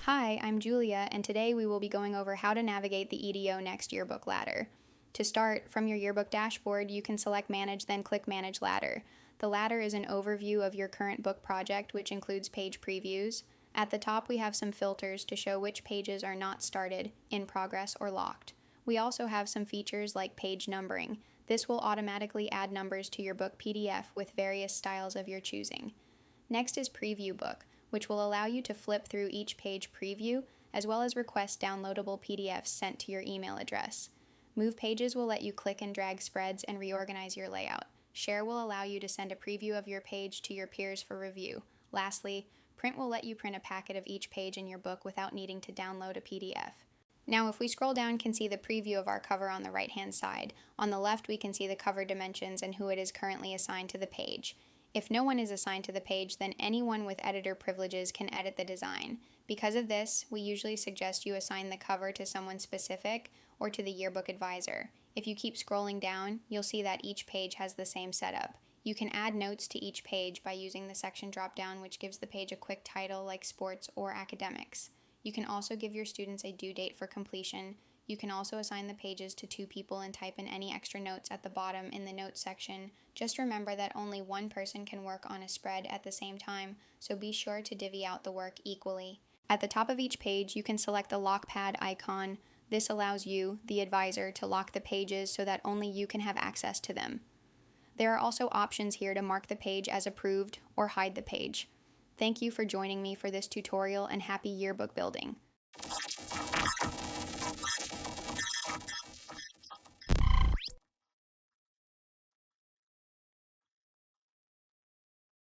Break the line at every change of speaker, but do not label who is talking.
Hi, I'm Julia, and today we will be going over how to navigate the EDOnext yearbook ladder. To start, from your yearbook dashboard, you can select Manage, then click Manage Ladder. The ladder is an overview of your current book project, which includes page previews. At the top, we have some filters to show which pages are not started, in progress, or locked. We also have some features like page numbering. This will automatically add numbers to your book PDF with various styles of your choosing. Next is Preview Book, which will allow you to flip through each page preview, as well as request downloadable PDFs sent to your email address. Move Pages will let you click and drag spreads and reorganize your layout. Share will allow you to send a preview of your page to your peers for review. Lastly, Print will let you print a packet of each page in your book without needing to download a PDF. Now, if we scroll down, we can see the preview of our cover on the right-hand side. On the left, we can see the cover dimensions and who it is currently assigned to the page. If no one is assigned to the page, then anyone with editor privileges can edit the design. Because of this, we usually suggest you assign the cover to someone specific or to the yearbook advisor. If you keep scrolling down, you'll see that each page has the same setup. You can add notes to each page by using the section drop-down, which gives the page a quick title like sports or academics. You can also give your students a due date for completion. You can also assign the pages to 2 people and type in any extra notes at the bottom in the notes section. Just remember that only one person can work on a spread at the same time, so be sure to divvy out the work equally. At the top of each page, you can select the lock pad icon. This allows you, the advisor, to lock the pages so that only you can have access to them. There are also options here to mark the page as approved or hide the page. Thank you for joining me for this tutorial, and happy yearbook building.